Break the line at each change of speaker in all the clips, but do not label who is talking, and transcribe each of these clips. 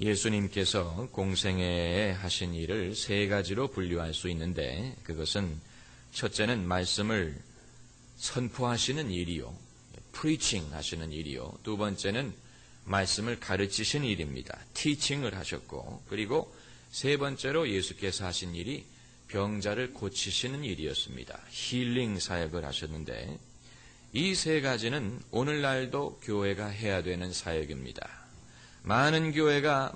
예수님께서 공생애에 하신 일을 세 가지로 분류할 수 있는데, 그것은 첫째는 말씀을 선포하시는 일이요, preaching 하시는 일이요, 두 번째는 말씀을 가르치신 일입니다. teaching을 하셨고, 그리고 세 번째로 예수께서 하신 일이 병자를 고치시는 일이었습니다. 힐링 사역을 하셨는데, 이 세 가지는 오늘날도 교회가 해야 되는 사역입니다. 많은 교회가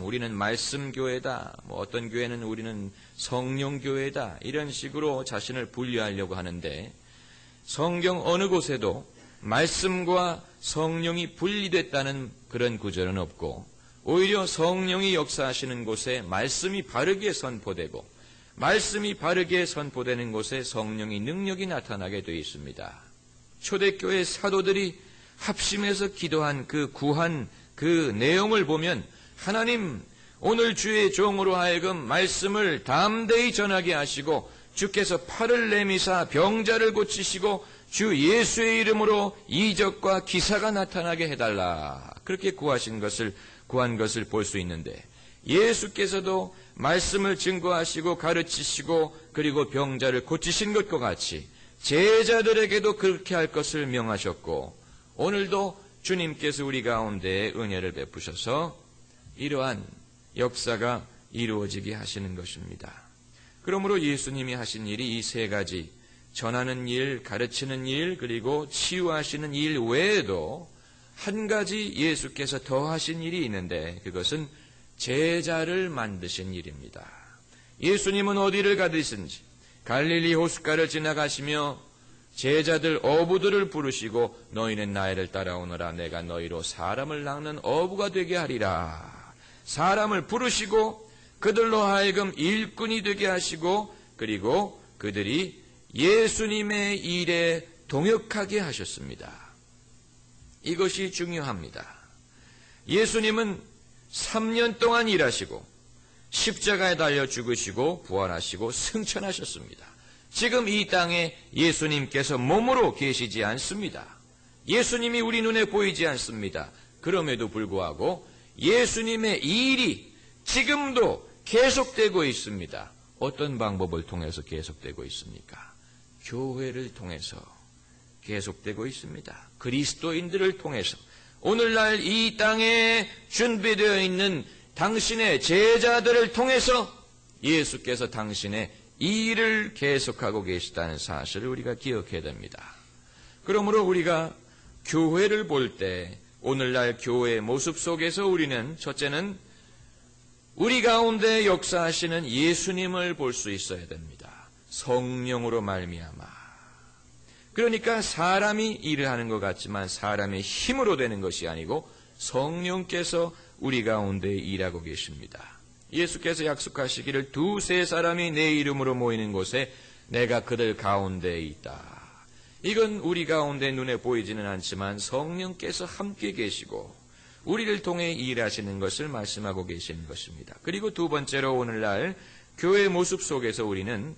우리는 말씀 교회다, 어떤 교회는 우리는 성령 교회다, 이런 식으로 자신을 분류하려고 하는데, 성경 어느 곳에도 말씀과 성령이 분리됐다는 그런 구절은 없고, 오히려 성령이 역사하시는 곳에 말씀이 바르게 선포되고, 말씀이 바르게 선포되는 곳에 성령의 능력이 나타나게 되어 있습니다. 초대교회 사도들이 합심해서 기도한 그 구한 그 내용을 보면, 하나님, 오늘 주의 종으로 하여금 말씀을 담대히 전하게 하시고 주께서 팔을 내미사 병자를 고치시고 주 예수의 이름으로 이적과 기사가 나타나게 해달라, 그렇게 구한 것을 볼 수 있는데, 예수께서도 말씀을 증거하시고 가르치시고 그리고 병자를 고치신 것과 같이 제자들에게도 그렇게 할 것을 명하셨고, 오늘도 주님께서 우리 가운데 은혜를 베푸셔서 이러한 역사가 이루어지게 하시는 것입니다. 그러므로 예수님이 하신 일이 이 세 가지, 전하는 일, 가르치는 일, 그리고 치유하시는 일 외에도 한 가지 예수께서 더 하신 일이 있는데, 그것은 제자를 만드신 일입니다. 예수님은 어디를 가든지 갈릴리 호숫가를 지나가시며 제자들 어부들을 부르시고 너희는 나를 따라오너라, 내가 너희로 사람을 낚는 어부가 되게 하리라. 사람을 부르시고 그들로 하여금 일꾼이 되게 하시고, 그리고 그들이 예수님의 일에 동역하게 하셨습니다. 이것이 중요합니다. 예수님은 3년 동안 일하시고 십자가에 달려 죽으시고 부활하시고 승천하셨습니다. 지금 이 땅에 예수님께서 몸으로 계시지 않습니다. 예수님이 우리 눈에 보이지 않습니다. 그럼에도 불구하고 예수님의 일이 지금도 계속되고 있습니다. 어떤 방법을 통해서 계속되고 있습니까? 교회를 통해서 계속되고 있습니다. 그리스도인들을 통해서, 오늘날 이 땅에 준비되어 있는 당신의 제자들을 통해서 예수께서 당신의 이 일을 계속하고 계시다는 사실을 우리가 기억해야 됩니다. 그러므로 우리가 교회를 볼 때 오늘날 교회의 모습 속에서 우리는 첫째는 우리 가운데 역사하시는 예수님을 볼 수 있어야 됩니다. 성령으로 말미암아. 그러니까 사람이 일을 하는 것 같지만 사람의 힘으로 되는 것이 아니고 성령께서 우리 가운데 일하고 계십니다. 예수께서 약속하시기를 두세 사람이 내 이름으로 모이는 곳에 내가 그들 가운데에 있다. 이건 우리 가운데 눈에 보이지는 않지만 성령께서 함께 계시고 우리를 통해 일하시는 것을 말씀하고 계시는 것입니다. 그리고 두 번째로 오늘날 교회의 모습 속에서 우리는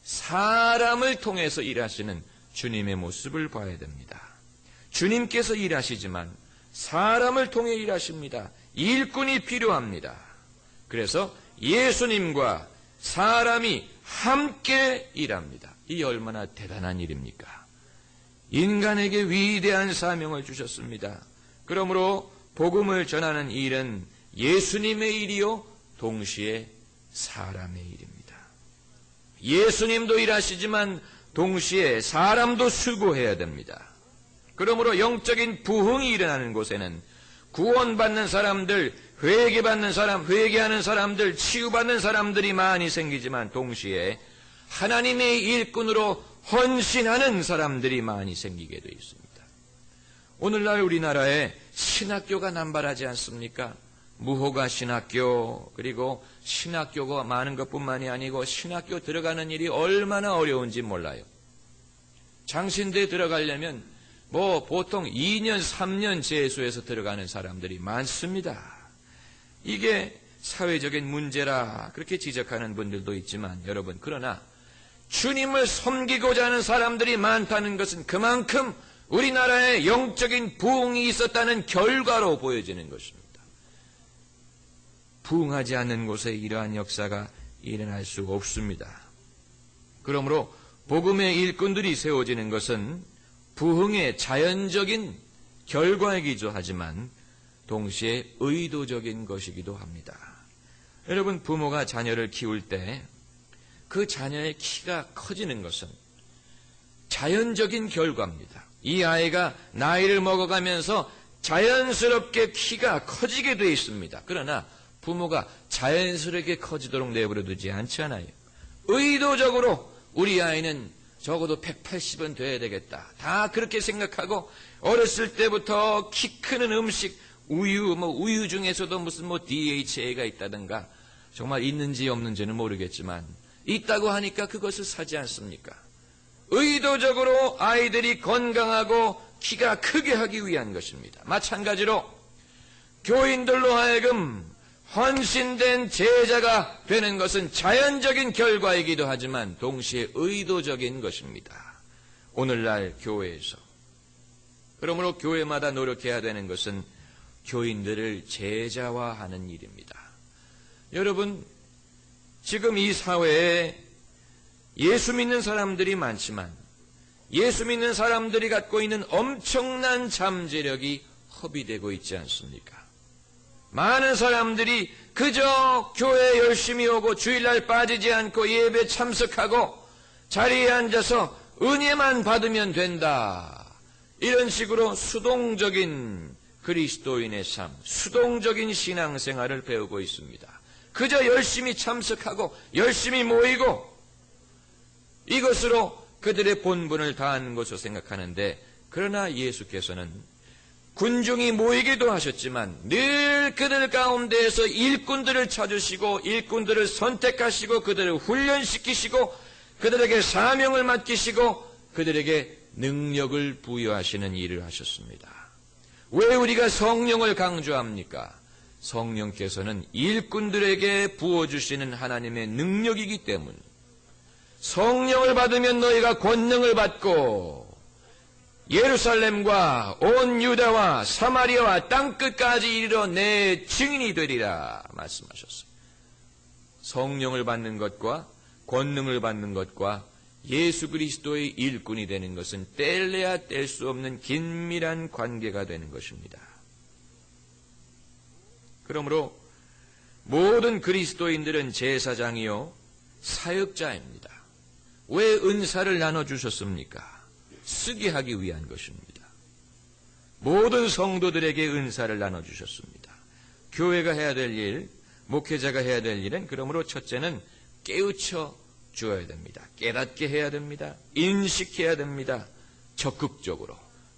사람을 통해서 일하시는 주님의 모습을 봐야 됩니다. 주님께서 일하시지만 사람을 통해 일하십니다. 일꾼이 필요합니다. 그래서 예수님과 사람이 함께 일합니다. 이 얼마나 대단한 일입니까? 인간에게 위대한 사명을 주셨습니다. 그러므로 복음을 전하는 일은 예수님의 일이요 동시에 사람의 일입니다. 예수님도 일하시지만 동시에 사람도 수고해야 됩니다. 그러므로 영적인 부흥이 일어나는 곳에는 구원받는 사람들, 회개받는 사람, 회개하는 사람들, 치유받는 사람들이 많이 생기지만 동시에 하나님의 일꾼으로 헌신하는 사람들이 많이 생기게 되어 있습니다. 오늘날 우리나라에 신학교가 남발하지 않습니까? 무호가 신학교, 그리고 신학교가 많은 것뿐만이 아니고 신학교 들어가는 일이 얼마나 어려운지 몰라요. 장신대에 들어가려면 보통 2년, 3년 재수해서 들어가는 사람들이 많습니다. 이게 사회적인 문제라 그렇게 지적하는 분들도 있지만 여러분, 그러나 주님을 섬기고자 하는 사람들이 많다는 것은 그만큼 우리나라에 영적인 부흥이 있었다는 결과로 보여지는 것입니다. 부응하지 않는 곳에 이러한 역사가 일어날 수 없습니다. 그러므로 복음의 일꾼들이 세워지는 것은 부흥의 자연적인 결과이기도 하지만 동시에 의도적인 것이기도 합니다. 여러분, 부모가 자녀를 키울 때 그 자녀의 키가 커지는 것은 자연적인 결과입니다. 이 아이가 나이를 먹어가면서 자연스럽게 키가 커지게 되어 있습니다. 그러나 부모가 자연스럽게 커지도록 내버려 두지 않잖아요. 의도적으로 우리 아이는 적어도 180은 돼야 되겠다. 다 그렇게 생각하고 어렸을 때부터 키 크는 음식, 우유 중에서도 무슨 DHA가 있다든가 정말 있는지 없는지는 모르겠지만 있다고 하니까 그것을 사지 않습니까? 의도적으로 아이들이 건강하고 키가 크게 하기 위한 것입니다. 마찬가지로 교인들로 하여금 헌신된 제자가 되는 것은 자연적인 결과이기도 하지만 동시에 의도적인 것입니다. 오늘날 교회에서. 그러므로 교회마다 노력해야 되는 것은 교인들을 제자화하는 일입니다. 여러분, 지금 이 사회에 예수 믿는 사람들이 많지만 예수 믿는 사람들이 갖고 있는 엄청난 잠재력이 허비되고 있지 않습니까? 많은 사람들이 그저 교회에 열심히 오고 주일날 빠지지 않고 예배 참석하고 자리에 앉아서 은혜만 받으면 된다. 이런 식으로 수동적인 그리스도인의 삶, 수동적인 신앙생활을 배우고 있습니다. 그저 열심히 참석하고 열심히 모이고 이것으로 그들의 본분을 다하는 것으로 생각하는데, 그러나 예수께서는 군중이 모이기도 하셨지만 늘 그들 가운데에서 일꾼들을 찾으시고 일꾼들을 선택하시고 그들을 훈련시키시고 그들에게 사명을 맡기시고 그들에게 능력을 부여하시는 일을 하셨습니다. 왜 우리가 성령을 강조합니까? 성령께서는 일꾼들에게 부어주시는 하나님의 능력이기 때문. 성령을 받으면 너희가 권능을 받고 예루살렘과 온 유다와 사마리아와 땅끝까지 이르러 내 증인이 되리라 말씀하셨어요. 성령을 받는 것과 권능을 받는 것과 예수 그리스도의 일꾼이 되는 것은 뗄래야 뗄 수 없는 긴밀한 관계가 되는 것입니다. 그러므로 모든 그리스도인들은 제사장이요 사역자입니다. 왜 은사를 나눠주셨습니까? 쓰게 하기 위한 것입니다. 모든 성도들에게 은사를 나눠주셨습니다. 교회가 해야 될 일, 목회자가 해야 될 일은 그러므로 첫째는 깨우쳐 주어야 됩니다. 깨닫게 해야 됩니다. 인식해야 됩니다. 적극적으로,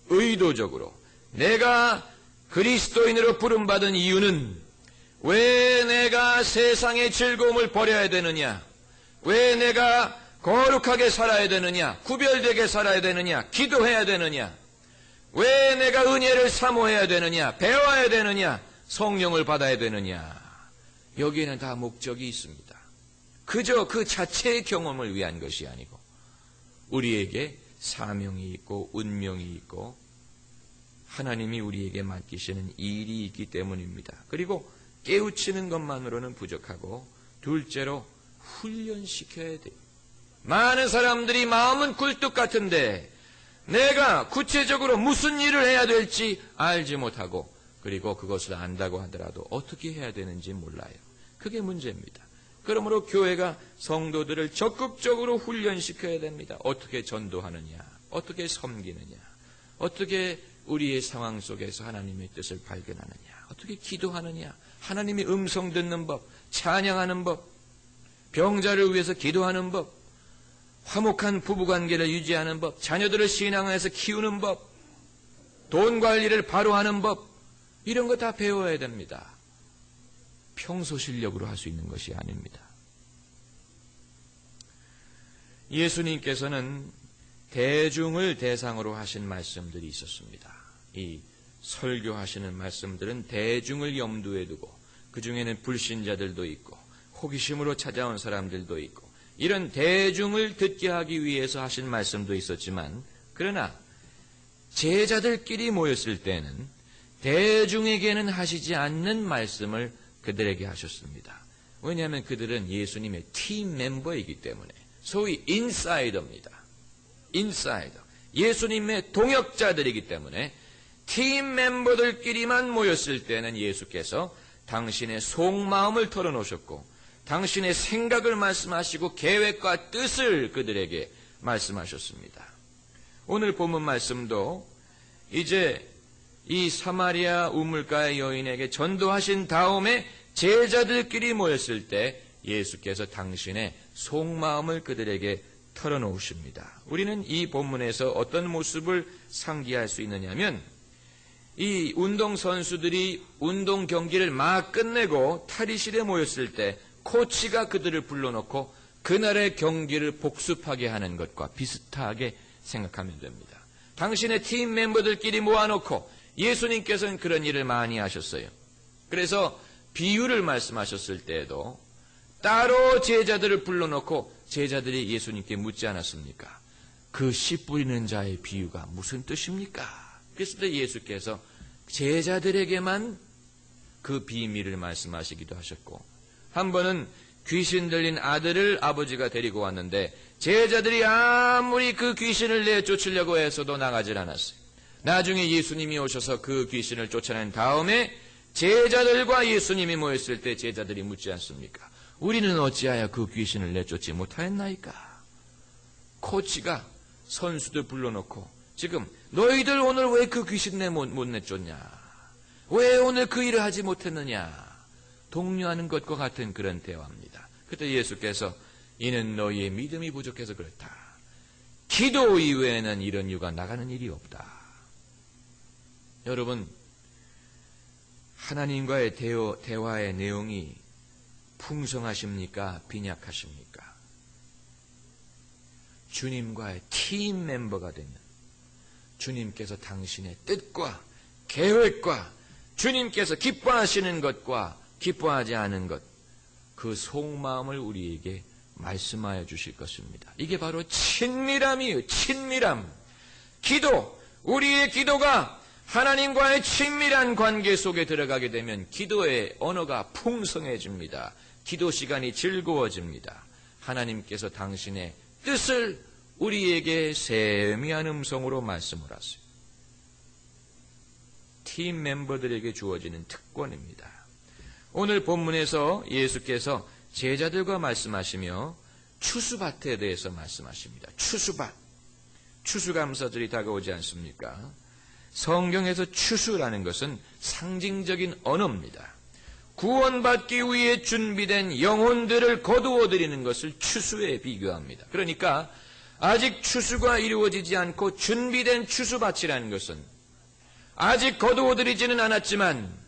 의도적으로. 내가 그리스도인으로 부름받은 이유는 왜 내가 세상의 즐거움을 버려야 되느냐? 왜 내가 거룩하게 살아야 되느냐? 구별되게 살아야 되느냐? 기도해야 되느냐? 왜 내가 은혜를 사모해야 되느냐? 배워야 되느냐? 성령을 받아야 되느냐? 여기에는 다 목적이 있습니다. 그저 그 자체의 경험을 위한 것이 아니고 우리에게 사명이 있고 운명이 있고 하나님이 우리에게 맡기시는 일이 있기 때문입니다. 그리고 깨우치는 것만으로는 부족하고 둘째로 훈련시켜야 돼요. 많은 사람들이 마음은 굴뚝 같은데 내가 구체적으로 무슨 일을 해야 될지 알지 못하고 그리고 그것을 안다고 하더라도 어떻게 해야 되는지 몰라요. 그게 문제입니다. 그러므로 교회가 성도들을 적극적으로 훈련시켜야 됩니다. 어떻게 전도하느냐, 어떻게 섬기느냐, 어떻게 우리의 상황 속에서 하나님의 뜻을 발견하느냐, 어떻게 기도하느냐, 하나님의 음성 듣는 법, 찬양하는 법, 병자를 위해서 기도하는 법, 화목한 부부관계를 유지하는 법, 자녀들을 신앙 안에서 키우는 법, 돈 관리를 바로 하는 법, 이런 거 다 배워야 됩니다. 평소 실력으로 할 수 있는 것이 아닙니다. 예수님께서는 대중을 대상으로 하신 말씀들이 있었습니다. 이 설교하시는 말씀들은 대중을 염두에 두고 그 중에는 불신자들도 있고 호기심으로 찾아온 사람들도 있고 이런 대중을 듣게 하기 위해서 하신 말씀도 있었지만 그러나 제자들끼리 모였을 때는 대중에게는 하시지 않는 말씀을 그들에게 하셨습니다. 왜냐하면 그들은 예수님의 팀 멤버이기 때문에 소위 인사이더입니다. 인사이더. 예수님의 동역자들이기 때문에 팀 멤버들끼리만 모였을 때는 예수께서 당신의 속마음을 털어놓으셨고 당신의 생각을 말씀하시고 계획과 뜻을 그들에게 말씀하셨습니다. 오늘 본문 말씀도 이제 이 사마리아 우물가의 여인에게 전도하신 다음에 제자들끼리 모였을 때 예수께서 당신의 속마음을 그들에게 털어놓으십니다. 우리는 이 본문에서 어떤 모습을 상기할 수 있느냐면 이 운동선수들이 운동 경기를 막 끝내고 탈의실에 모였을 때 코치가 그들을 불러놓고 그날의 경기를 복습하게 하는 것과 비슷하게 생각하면 됩니다. 당신의 팀 멤버들끼리 모아놓고 예수님께서는 그런 일을 많이 하셨어요. 그래서 비유를 말씀하셨을 때에도 따로 제자들을 불러놓고 제자들이 예수님께 묻지 않았습니까? 그 씨 뿌리는 자의 비유가 무슨 뜻입니까? 그랬을 때 예수께서 제자들에게만 그 비밀을 말씀하시기도 하셨고 한 번은 귀신 들린 아들을 아버지가 데리고 왔는데 제자들이 아무리 그 귀신을 내쫓으려고 해서도 나가질 않았어요. 나중에 예수님이 오셔서 그 귀신을 쫓아낸 다음에 제자들과 예수님이 모였을 때 제자들이 묻지 않습니까? 우리는 어찌하여 그 귀신을 내쫓지 못하였나이까? 코치가 선수들 불러놓고 지금 너희들 오늘 왜 그 귀신 못 내쫓냐? 왜 오늘 그 일을 하지 못했느냐? 독려하는 것과 같은 그런 대화입니다. 그때 예수께서 이는 너희의 믿음이 부족해서 그렇다. 기도 이외에는 이런 이유가 나가는 일이 없다. 여러분, 하나님과의 대화의 내용이 풍성하십니까? 빈약하십니까? 주님과의 팀 멤버가 되는 주님께서 당신의 뜻과 계획과 주님께서 기뻐하시는 것과 기뻐하지 않은 것, 그 속마음을 우리에게 말씀하여 주실 것입니다. 이게 바로 친밀함이에요. 친밀함. 기도, 우리의 기도가 하나님과의 친밀한 관계 속에 들어가게 되면 기도의 언어가 풍성해집니다. 기도 시간이 즐거워집니다. 하나님께서 당신의 뜻을 우리에게 세미한 음성으로 말씀을 하세요. 팀 멤버들에게 주어지는 특권입니다. 오늘 본문에서 예수께서 제자들과 말씀하시며 추수밭에 대해서 말씀하십니다. 추수밭. 추수감사절이 다가오지 않습니까? 성경에서 추수라는 것은 상징적인 언어입니다. 구원받기 위해 준비된 영혼들을 거두어 드리는 것을 추수에 비교합니다. 그러니까 아직 추수가 이루어지지 않고 준비된 추수밭이라는 것은 아직 거두어 드리지는 않았지만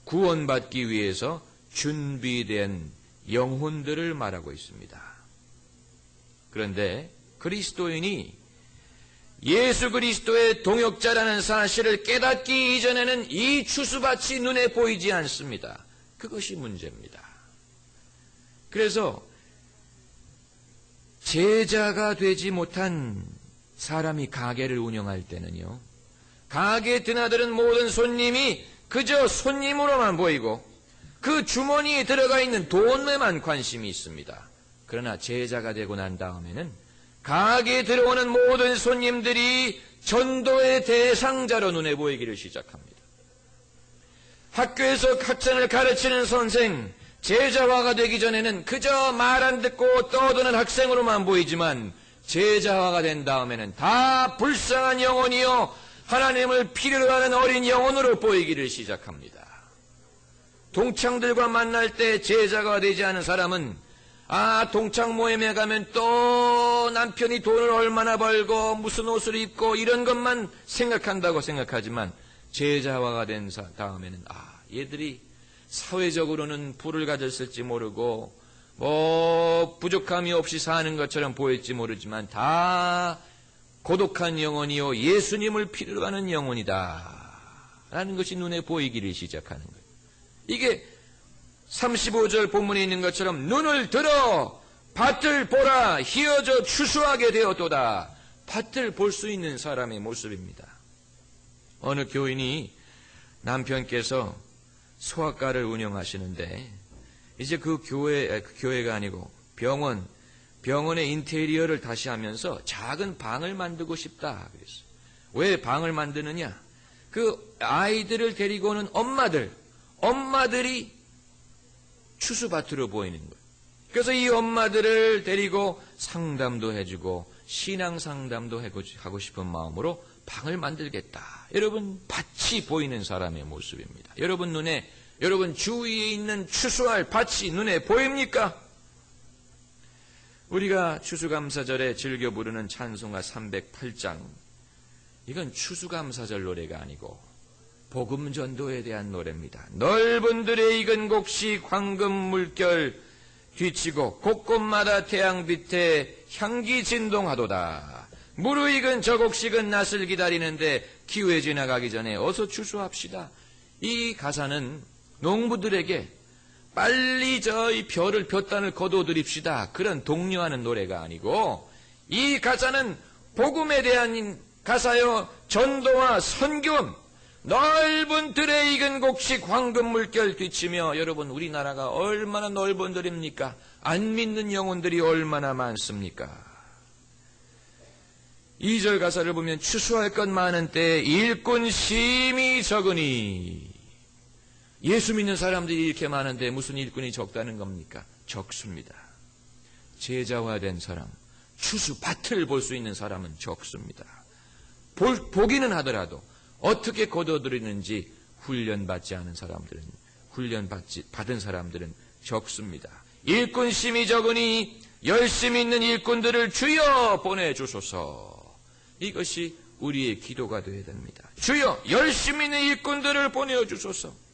구원받기 위해서 준비된 영혼들을 말하고 있습니다. 그런데 그리스도인이 예수 그리스도의 동역자라는 사실을 깨닫기 이전에는 이 추수밭이 눈에 보이지 않습니다. 그것이 문제입니다. 그래서 제자가 되지 못한 사람이 가게를 운영할 때는요, 가게에 드나드는 모든 손님이 그저 손님으로만 보이고 그 주머니에 들어가 있는 돈에만 관심이 있습니다. 그러나 제자가 되고 난 다음에는 가게에 들어오는 모든 손님들이 전도의 대상자로 눈에 보이기를 시작합니다. 학교에서 학생을 가르치는 선생, 제자화가 되기 전에는 그저 말 안 듣고 떠드는 학생으로만 보이지만 제자화가 된 다음에는 다 불쌍한 영혼이요 하나님을 필요로 하는 어린 영혼으로 보이기를 시작합니다. 동창들과 만날 때 제자가 되지 않은 사람은 동창 모임에 가면 또 남편이 돈을 얼마나 벌고 무슨 옷을 입고 이런 것만 생각한다고 생각하지만 제자화가 된 다음에는 얘들이 사회적으로는 부를 가졌을지 모르고 부족함이 없이 사는 것처럼 보일지 모르지만 다 고독한 영혼이요 예수님을 필요로 하는 영혼이다 라는 것이 눈에 보이기를 시작하는 거예요. 이게 35절 본문에 있는 것처럼 눈을 들어 밭을 보라 희어져 추수하게 되었도다. 밭을 볼 수 있는 사람의 모습입니다. 어느 교인이 남편께서 소아과를 운영하시는데 이제 그 교회가 아니고 병원의 인테리어를 다시 하면서 작은 방을 만들고 싶다 그랬어요. 왜 방을 만드느냐? 그 아이들을 데리고 오는 엄마들이 추수밭으로 보이는 거예요. 그래서 이 엄마들을 데리고 상담도 해주고 신앙 상담도 하고 싶은 마음으로 방을 만들겠다. 여러분, 밭이 보이는 사람의 모습입니다. 여러분 주위에 있는 추수할 밭이 눈에 보입니까? 우리가 추수감사절에 즐겨 부르는 찬송가 308장, 이건 추수감사절 노래가 아니고 복음 전도에 대한 노래입니다. 넓은 들에 익은 곡식 황금 물결 뒤치고 곳곳마다 태양빛에 향기 진동하도다. 무르익은 저 곡식은 낯을 기다리는데 기회 지나가기 전에 어서 추수합시다. 이 가사는 농부들에게 빨리 이 벼단을 거둬들입시다, 그런 독려하는 노래가 아니고, 이 가사는 복음에 대한 가사요, 전도와 선교음, 넓은 들에 익은 곡식 황금 물결 뒤치며. 여러분, 우리나라가 얼마나 넓은 들입니까? 안 믿는 영혼들이 얼마나 많습니까? 2절 가사를 보면 추수할 것 많은 때에 일꾼 심히 적으니. 예수 믿는 사람들이 이렇게 많은데 무슨 일꾼이 적다는 겁니까? 적습니다. 제자화된 사람, 추수밭을 볼 수 있는 사람은 적습니다. 보기는 하더라도 어떻게 거둬들이는지 훈련받지 않은 사람들은, 받은 사람들은 적습니다. 일꾼 심히 적으니 열심히 있는 일꾼들을 주여 보내주소서. 이것이 우리의 기도가 되어야 됩니다. 주여, 열심히 있는 일꾼들을 보내주소서.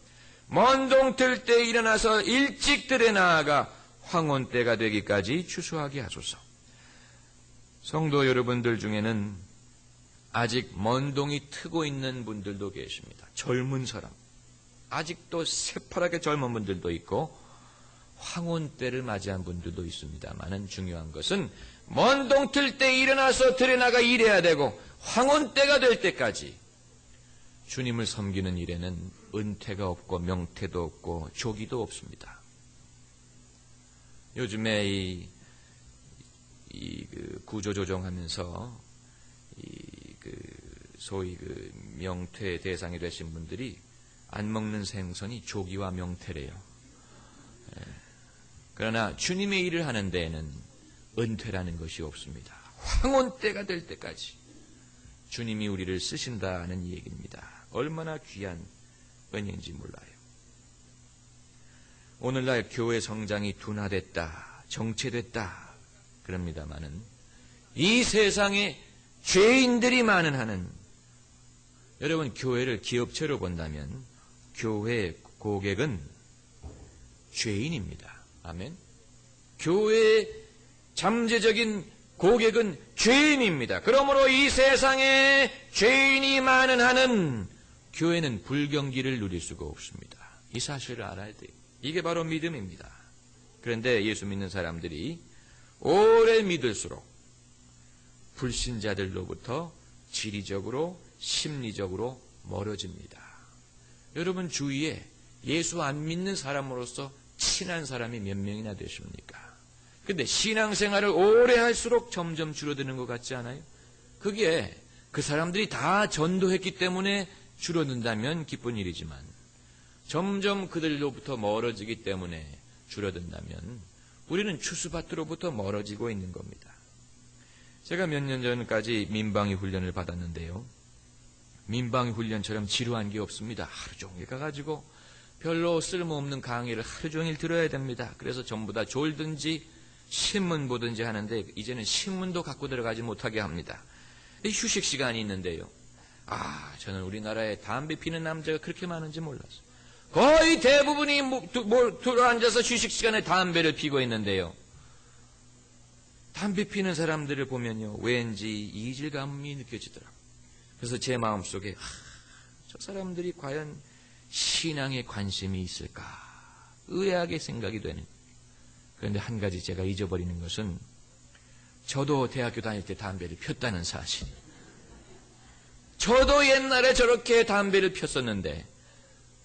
먼 동틀 때 일어나서 일찍 들에 나아가 황혼 때가 되기까지 추수하게 하소서. 성도 여러분들 중에는 아직 먼 동이 트고 있는 분들도 계십니다. 젊은 사람, 아직도 새파랗게 젊은 분들도 있고 황혼 때를 맞이한 분들도 있습니다만은, 중요한 것은 먼 동틀 때 일어나서 들에 나가 일해야 되고 황혼 때가 될 때까지 주님을 섬기는 일에는 은퇴가 없고 명퇴도 없고 조기도 없습니다. 요즘에 구조조정하면서 소위 명퇴 대상이 되신 분들이 안 먹는 생선이 조기와 명퇴래요. 그러나 주님의 일을 하는 데에는 은퇴라는 것이 없습니다. 황혼 때가 될 때까지 주님이 우리를 쓰신다는 얘기입니다. 얼마나 귀한 은혜인지 몰라요. 오늘날 교회 성장이 둔화됐다, 정체됐다 그럽니다마는, 이 세상에 죄인들이 많은 한은, 여러분, 교회를 기업체로 본다면 교회 고객은 죄인입니다. 아멘. 교회의 잠재적인 고객은 죄인입니다. 그러므로 이 세상에 죄인이 많은 한은 교회는 불경기를 누릴 수가 없습니다. 이 사실을 알아야 돼요. 이게 바로 믿음입니다. 그런데 예수 믿는 사람들이 오래 믿을수록 불신자들로부터 지리적으로, 심리적으로 멀어집니다. 여러분 주위에 예수 안 믿는 사람으로서 친한 사람이 몇 명이나 되십니까? 근데 신앙생활을 오래 할수록 점점 줄어드는 것 같지 않아요? 그게 그 사람들이 다 전도했기 때문에 줄어든다면 기쁜 일이지만, 점점 그들로부터 멀어지기 때문에 줄어든다면 우리는 추수밭으로부터 멀어지고 있는 겁니다. 제가 몇 년 전까지 민방위 훈련을 받았는데요, 민방위 훈련처럼 지루한 게 없습니다. 하루 종일 가가지고 별로 쓸모없는 강의를 하루 종일 들어야 됩니다. 그래서 전부 다 졸든지 신문 보든지 하는데, 이제는 신문도 갖고 들어가지 못하게 합니다. 휴식 시간이 있는데요, 저는 우리나라에 담배 피는 남자가 그렇게 많은지 몰랐어요. 거의 대부분이 들어앉아서 휴식 시간에 담배를 피고 있는데요, 담배 피는 사람들을 보면요, 왠지 이질감이 느껴지더라고요. 그래서 제 마음속에 저 사람들이 과연 신앙에 관심이 있을까 의아하게 생각이 되는. 그런데 한 가지 제가 잊어버리는 것은, 저도 대학교 다닐 때 담배를 폈다는 사실. 저도 옛날에 저렇게 담배를 폈었는데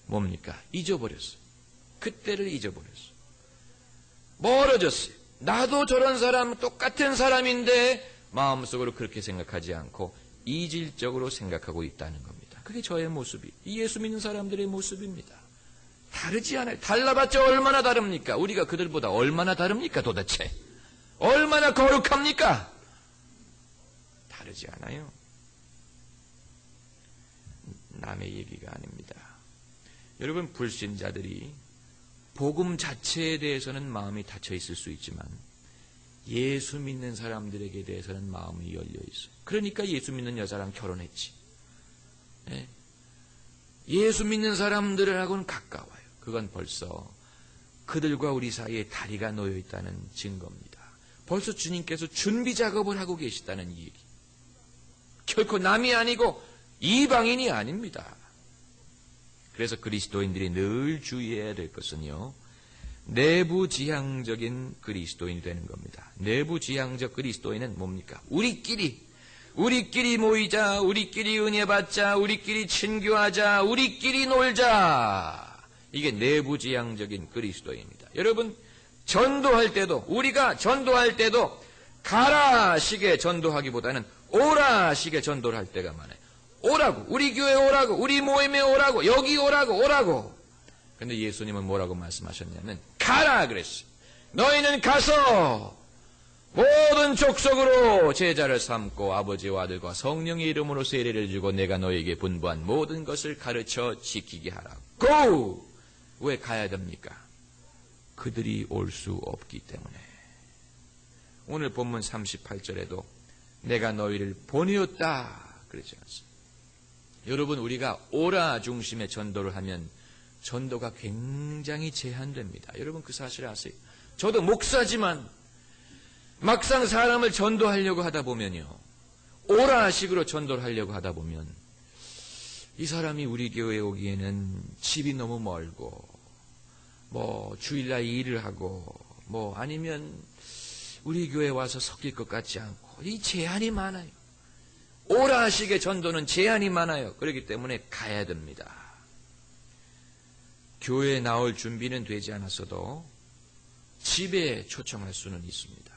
뭡니까? 잊어버렸어요. 그때를 잊어버렸어요. 멀어졌어요. 나도 저런 사람, 똑같은 사람인데 마음속으로 그렇게 생각하지 않고 이질적으로 생각하고 있다는 겁니다. 그게 저의 모습이, 예수 믿는 사람들의 모습입니다. 다르지 않아요. 달라봤자 얼마나 다릅니까? 우리가 그들보다 얼마나 다릅니까 도대체? 얼마나 거룩합니까? 다르지 않아요. 남의 얘기가 아닙니다. 여러분, 불신자들이 복음 자체에 대해서는 마음이 닫혀 있을 수 있지만 예수 믿는 사람들에게 대해서는 마음이 열려 있어요. 그러니까 예수 믿는 여자랑 결혼했지. 예수 믿는 사람들하고는 가까워요. 그건 벌써 그들과 우리 사이에 다리가 놓여 있다는 증거입니다. 벌써 주님께서 준비 작업을 하고 계시다는 얘기. 결코 남이 아니고 이방인이 아닙니다. 그래서 그리스도인들이 늘 주의해야 될 것은요, 내부지향적인 그리스도인이 되는 겁니다. 내부지향적 그리스도인은 뭡니까? 우리끼리 모이자, 우리끼리 은혜 받자, 우리끼리 친교하자, 우리끼리 놀자. 이게 내부지향적인 그리스도인입니다. 여러분, 전도할 때도, 우리가 전도할 때도 가라식의 전도하기보다는 오라식의 전도를 할 때가 많아요. 오라고, 우리 교회 오라고, 우리 모임에 오라고, 여기 오라고. 근데 예수님은 뭐라고 말씀하셨냐면 가라 그랬어요. 너희는 가서 모든 족속으로 제자를 삼고 아버지와 아들과 성령의 이름으로 세례를 주고 내가 너희에게 분부한 모든 것을 가르쳐 지키게 하라. 고! 왜 가야 됩니까? 그들이 올 수 없기 때문에. 오늘 본문 38절에도 내가 너희를 보내었다 그러지 않습니까? 여러분, 우리가 오라 중심의 전도를 하면 전도가 굉장히 제한됩니다. 여러분, 그 사실 아세요? 저도 목사지만 막상 사람을 전도하려고 하다 보면요, 오라식으로 전도를 하려고 하다 보면 이 사람이 우리 교회에 오기에는 집이 너무 멀고 주일날 일을 하고 아니면 우리 교회에 와서 섞일 것 같지 않고 이 제한이 많아요. 오라식의 전도는 제한이 많아요. 그렇기 때문에 가야 됩니다. 교회에 나올 준비는 되지 않았어도 집에 초청할 수는 있습니다.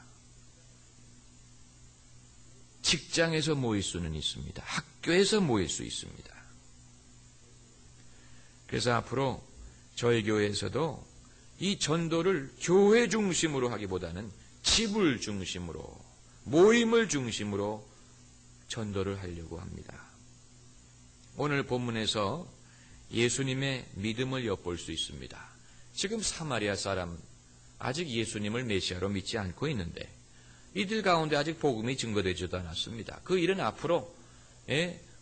직장에서 모일 수는 있습니다. 학교에서 모일 수 있습니다. 그래서 앞으로 저희 교회에서도 이 전도를 교회 중심으로 하기보다는 집을 중심으로, 모임을 중심으로 전도를 하려고 합니다. 오늘 본문에서 예수님의 믿음을 엿볼 수 있습니다. 지금 사마리아 사람 아직 예수님을 메시아로 믿지 않고 있는데 이들 가운데 아직 복음이 증거되지도 않았습니다. 그 일은 앞으로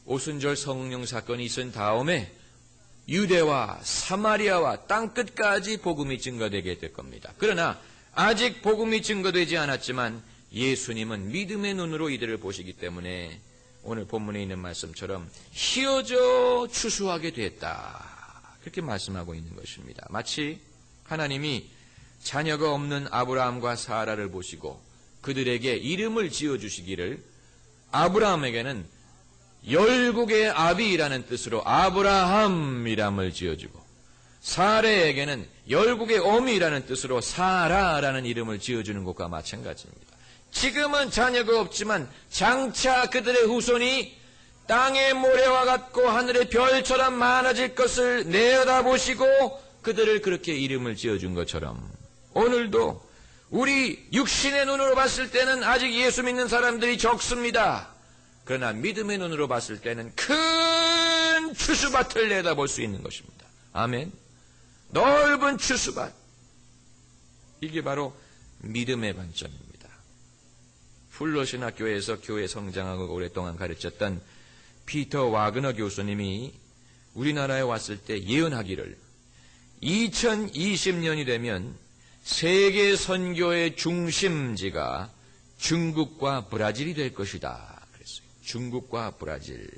오순절 성령 사건이 있은 다음에 유대와 사마리아와 땅끝까지 복음이 증거되게 될 겁니다. 그러나 아직 복음이 증거되지 않았지만 예수님은 믿음의 눈으로 이들을 보시기 때문에 오늘 본문에 있는 말씀처럼 희어져 추수하게 됐다. 그렇게 말씀하고 있는 것입니다. 마치 하나님이 자녀가 없는 아브라함과 사라를 보시고 그들에게 이름을 지어주시기를 아브라함에게는 열국의 아비라는 뜻으로 아브라함이람을 지어주고 사라에게는 열국의 어미라는 뜻으로 사라라는 이름을 지어주는 것과 마찬가지입니다. 지금은 자녀가 없지만 장차 그들의 후손이 땅의 모래와 같고 하늘의 별처럼 많아질 것을 내다보시고 그들을 그렇게 이름을 지어준 것처럼 오늘도 우리 육신의 눈으로 봤을 때는 아직 예수 믿는 사람들이 적습니다. 그러나 믿음의 눈으로 봤을 때는 큰 추수밭을 내다볼 수 있는 것입니다. 아멘. 넓은 추수밭. 이게 바로 믿음의 관점입니다. 풀로신학교에서 교회 성장학을 오랫동안 가르쳤던 피터 와그너 교수님이 우리나라에 왔을 때 예언하기를 2020년이 되면 세계 선교의 중심지가 중국과 브라질이 될 것이다 그랬어요. 중국과 브라질.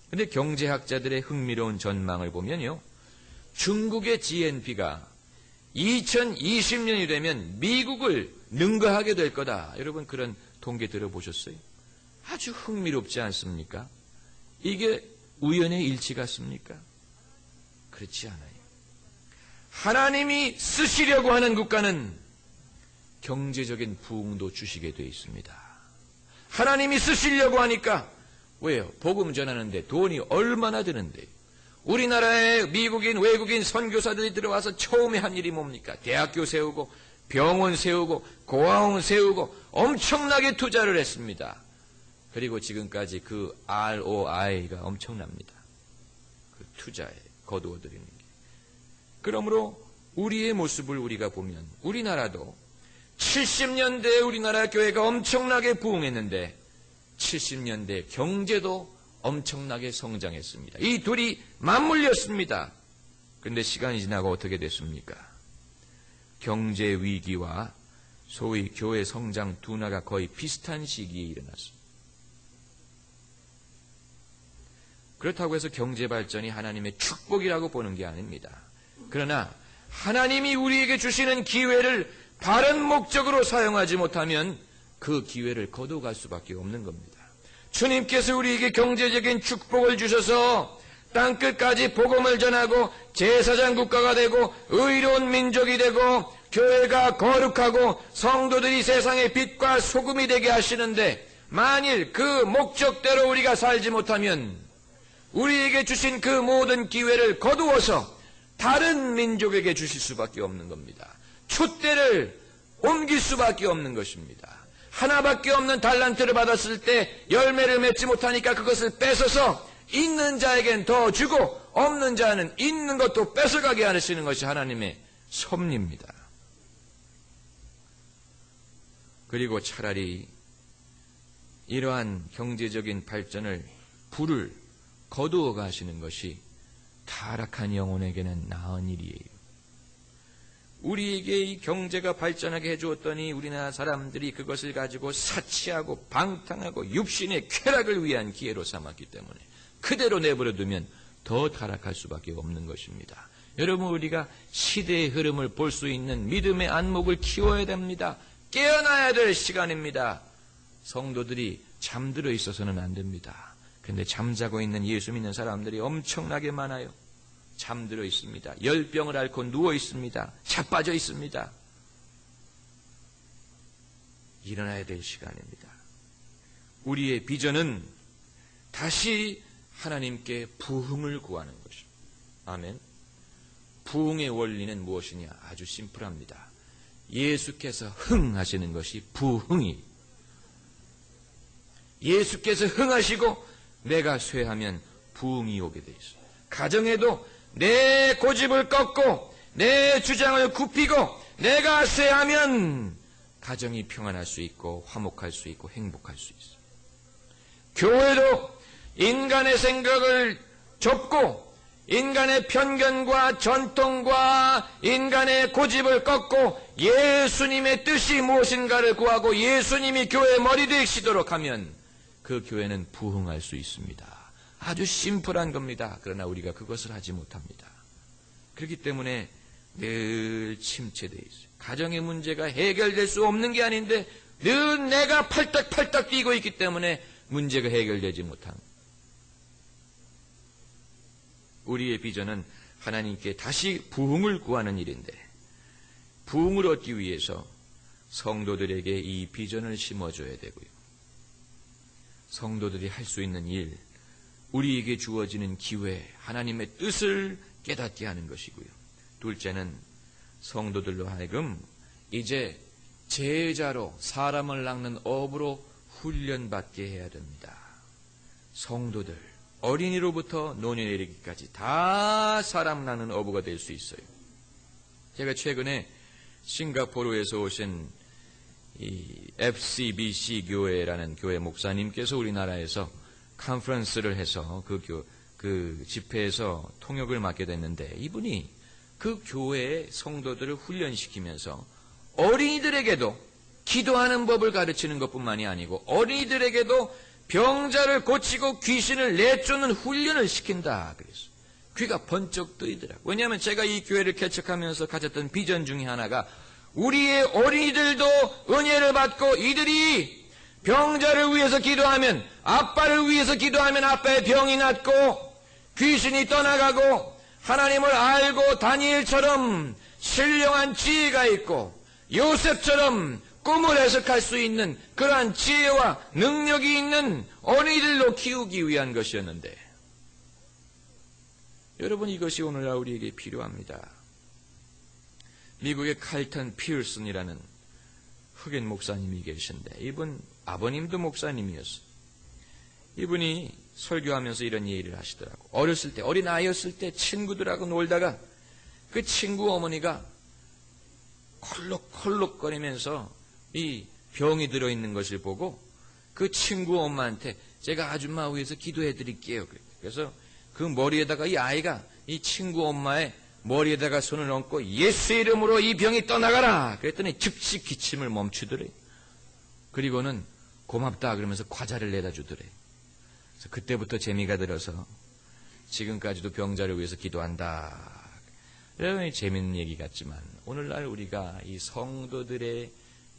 그런데 경제학자들의 흥미로운 전망을 보면요, 중국의 GNP가 2020년이 되면 미국을 능가하게 될 거다. 여러분, 그런 통계 들어보셨어요? 아주 흥미롭지 않습니까? 이게 우연의 일치 같습니까? 그렇지 않아요. 하나님이 쓰시려고 하는 국가는 경제적인 부흥도 주시게 되어 있습니다. 하나님이 쓰시려고 하니까 왜요? 복음 전하는데 돈이 얼마나 드는데 우리나라에 미국인, 외국인 선교사들이 들어와서 처음에 한 일이 뭡니까? 대학교 세우고 병원 세우고 고아원 세우고 엄청나게 투자를 했습니다. 그리고 지금까지 그 ROI가 엄청납니다. 그 투자에 거두어들이는 게. 그러므로 우리의 모습을 우리가 보면 우리나라도 70년대에 우리나라 교회가 엄청나게 부흥했는데 70년대 경제도 엄청나게 성장했습니다. 이 둘이 맞물렸습니다. 그런데 시간이 지나고 어떻게 됐습니까? 경제 위기와 소위 교회 성장 둔화가 거의 비슷한 시기에 일어났습니다. 그렇다고 해서 경제 발전이 하나님의 축복이라고 보는 게 아닙니다. 그러나 하나님이 우리에게 주시는 기회를 바른 목적으로 사용하지 못하면 그 기회를 거둬갈 수밖에 없는 겁니다. 주님께서 우리에게 경제적인 축복을 주셔서 땅끝까지 복음을 전하고 제사장 국가가 되고 의로운 민족이 되고 교회가 거룩하고 성도들이 세상의 빛과 소금이 되게 하시는데 만일 그 목적대로 우리가 살지 못하면 우리에게 주신 그 모든 기회를 거두어서 다른 민족에게 주실 수밖에 없는 겁니다. 촛대를 옮길 수밖에 없는 것입니다. 하나밖에 없는 달란트를 받았을 때 열매를 맺지 못하니까 그것을 뺏어서 있는 자에겐 더 주고 없는 자는 있는 것도 뺏어가게 하시는 것이 하나님의 섭리입니다. 그리고 차라리 이러한 경제적인 발전을 불을 거두어 가시는 것이 타락한 영혼에게는 나은 일이에요. 우리에게 이 경제가 발전하게 해주었더니 우리나라 사람들이 그것을 가지고 사치하고 방탕하고 육신의 쾌락을 위한 기회로 삼았기 때문에 그대로 내버려 두면 더 타락할 수밖에 없는 것입니다. 여러분, 우리가 시대의 흐름을 볼 수 있는 믿음의 안목을 키워야 됩니다. 깨어나야 될 시간입니다. 성도들이 잠들어 있어서는 안 됩니다. 그런데 잠자고 있는 예수 믿는 사람들이 엄청나게 많아요. 잠들어 있습니다. 열병을 앓고 누워 있습니다. 자빠져 있습니다. 일어나야 될 시간입니다. 우리의 비전은 다시 하나님께 부흥을 구하는 것입니다. 아멘. 부흥의 원리는 무엇이냐? 아주 심플합니다. 예수께서 흥하시는 것이 부흥이. 예수께서 흥하시고 내가 쇠하면 부흥이 오게 돼 있어요. 가정에도 내 고집을 꺾고 내 주장을 굽히고 내가 쇠하면 가정이 평안할 수 있고 화목할 수 있고 행복할 수 있어요. 교회도 인간의 생각을 접고 인간의 편견과 전통과 인간의 고집을 꺾고 예수님의 뜻이 무엇인가를 구하고 예수님이 교회의 머리 되시도록 하면 그 교회는 부흥할 수 있습니다. 아주 심플한 겁니다. 그러나 우리가 그것을 하지 못합니다. 그렇기 때문에 늘 침체되어 있어요. 가정의 문제가 해결될 수 없는 게 아닌데 늘 내가 팔딱팔딱 뛰고 있기 때문에 문제가 해결되지 못한. 우리의 비전은 하나님께 다시 부흥을 구하는 일인데 부흥을 얻기 위해서 성도들에게 이 비전을 심어줘야 되고요. 성도들이 할 수 있는 일, 우리에게 주어지는 기회, 하나님의 뜻을 깨닫게 하는 것이고요. 둘째는 성도들로 하여금 이제 제자로 사람을 낚는 업으로 훈련받게 해야 됩니다. 성도들, 어린이로부터 노년에 이르기까지 다 사람 낚는 어부가 될 수 있어요. 제가 최근에 싱가포르에서 오신 이 FCBC 교회라는 교회 목사님께서 우리나라에서 컨퍼런스를 해서 그 집회에서 통역을 맡게 됐는데 이분이 그 교회의 성도들을 훈련시키면서 어린이들에게도 기도하는 법을 가르치는 것뿐만이 아니고 어린이들에게도 병자를 고치고 귀신을 내쫓는 훈련을 시킨다 그랬어요. 귀가 번쩍 뜨이더라고요. 왜냐하면 제가 이 교회를 개척하면서 가졌던 비전 중에 하나가 우리의 어린이들도 은혜를 받고 이들이 병자를 위해서 기도하면 아빠를 위해서 기도하면 아빠의 병이 낫고 귀신이 떠나가고 하나님을 알고 다니엘처럼 신령한 지혜가 있고 요셉처럼 꿈을 해석할 수 있는 그러한 지혜와 능력이 있는 어린이들로 키우기 위한 것이었는데, 여러분, 이것이 오늘날 우리에게 필요합니다. 미국의 칼턴 피어슨이라는 흑인 목사님이 계신데, 이분 아버님도 목사님이었어요. 이분이 설교하면서 이런 얘기를 하시더라고. 어렸을 때, 어린아이였을 때 친구들하고 놀다가 그 친구 어머니가 콜록콜록거리면서 이 병이 들어있는 것을 보고 그 친구 엄마한테 제가 아줌마 위해서 기도해 드릴게요. 그래서 그 머리에다가 이 아이가 이 친구 엄마의 머리에다가 손을 얹고 예수 이름으로 이 병이 떠나가라. 그랬더니 즉시 기침을 멈추더래. 그리고는 고맙다 그러면서 과자를 내다 주더래. 그래서 그때부터 재미가 들어서 지금까지도 병자를 위해서 기도한다. 여러분이 재밌는 얘기 같지만 오늘날 우리가 이 성도들의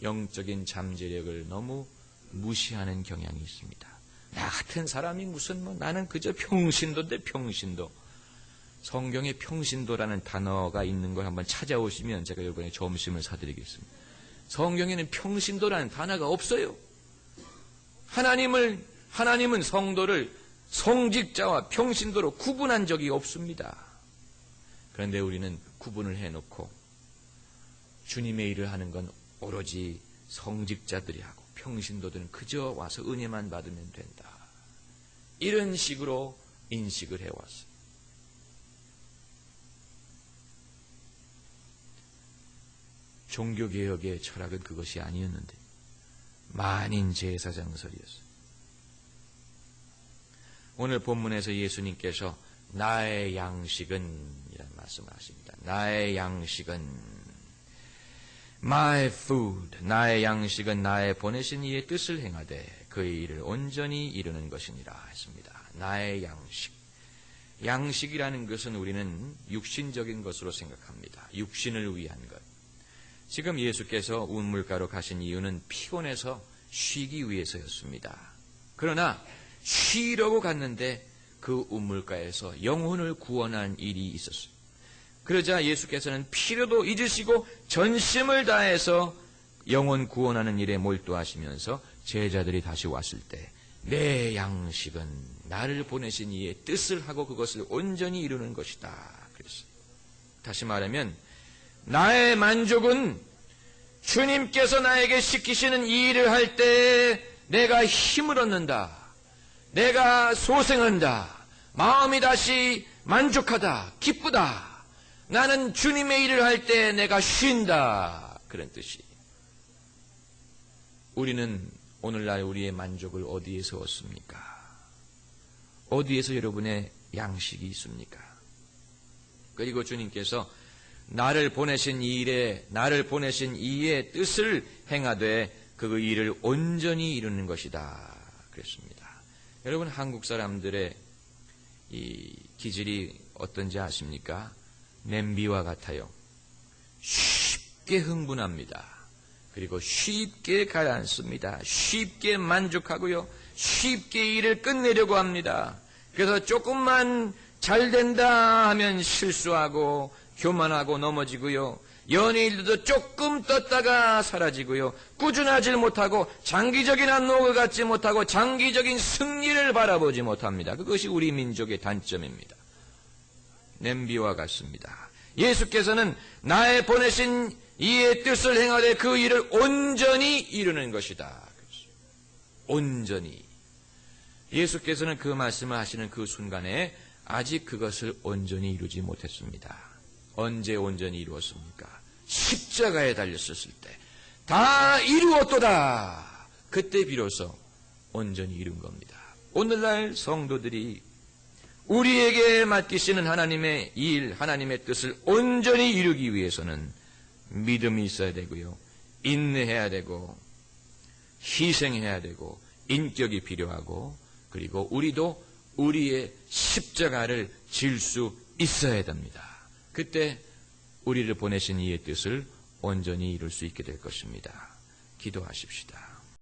영적인 잠재력을 너무 무시하는 경향이 있습니다. 나 같은 사람이 무슨 나는 그저 평신도인데 평신도. 성경에 평신도라는 단어가 있는 걸 한번 찾아오시면 제가 여러분의 점심을 사드리겠습니다. 성경에는 평신도라는 단어가 없어요. 하나님은 성도를 성직자와 평신도로 구분한 적이 없습니다. 그런데 우리는 구분을 해놓고 주님의 일을 하는 건 오로지 성직자들이 하고 평신도들은 그저 와서 은혜만 받으면 된다. 이런 식으로 인식을 해왔어요. 종교개혁의 철학은 그것이 아니었는데 만인 제사장설이었어요. 오늘 본문에서 예수님께서 나의 양식은 이라는 말씀을 하십니다. 나의 양식은 My food, 나의 양식은 나의 보내신 이의 뜻을 행하되 그의 일을 온전히 이루는 것이니라 했습니다. 나의 양식. 양식이라는 것은 우리는 육신적인 것으로 생각합니다. 육신을 위한 것. 지금 예수께서 우물가로 가신 이유는 피곤해서 쉬기 위해서였습니다. 그러나 쉬려고 갔는데 그 우물가에서 영혼을 구원한 일이 있었어요. 그러자 예수께서는 필요도 잊으시고 전심을 다해서 영혼 구원하는 일에 몰두하시면서 제자들이 다시 왔을 때 내 양식은 나를 보내신 이의 뜻을 하고 그것을 온전히 이루는 것이다. 그랬어요. 다시 말하면 나의 만족은 주님께서 나에게 시키시는 이 일을 할 때 내가 힘을 얻는다. 내가 소생한다. 마음이 다시 만족하다. 기쁘다. 나는 주님의 일을 할 때 내가 쉰다. 그런 뜻이. 우리는 오늘날 우리의 만족을 어디에서 얻습니까? 어디에서 여러분의 양식이 있습니까? 그리고 주님께서 나를 보내신 이의 뜻을 행하되 그 일을 온전히 이루는 것이다. 그랬습니다. 여러분, 한국 사람들의 이 기질이 어떤지 아십니까? 냄비와 같아요. 쉽게 흥분합니다. 그리고 쉽게 가라앉습니다. 쉽게 만족하고요. 쉽게 일을 끝내려고 합니다. 그래서 조금만 잘 된다 하면 실수하고 교만하고 넘어지고요. 연예인들도 조금 떴다가 사라지고요. 꾸준하지 못하고 장기적인 안목을 갖지 못하고 장기적인 승리를 바라보지 못합니다. 그것이 우리 민족의 단점입니다. 냄비와 같습니다. 예수께서는 나의 보내신 이의 뜻을 행하되 그 일을 온전히 이루는 것이다. 온전히. 예수께서는 그 말씀을 하시는 그 순간에 아직 그것을 온전히 이루지 못했습니다. 언제 온전히 이루었습니까? 십자가에 달렸었을 때 다 이루었도다. 그때 비로소 온전히 이룬 겁니다. 오늘날 성도들이 우리에게 맡기시는 하나님의 일, 하나님의 뜻을 온전히 이루기 위해서는 믿음이 있어야 되고요. 인내해야 되고 희생해야 되고 인격이 필요하고 그리고 우리도 우리의 십자가를 질 수 있어야 됩니다. 그때 우리를 보내신 이의 뜻을 온전히 이룰 수 있게 될 것입니다. 기도하십시다.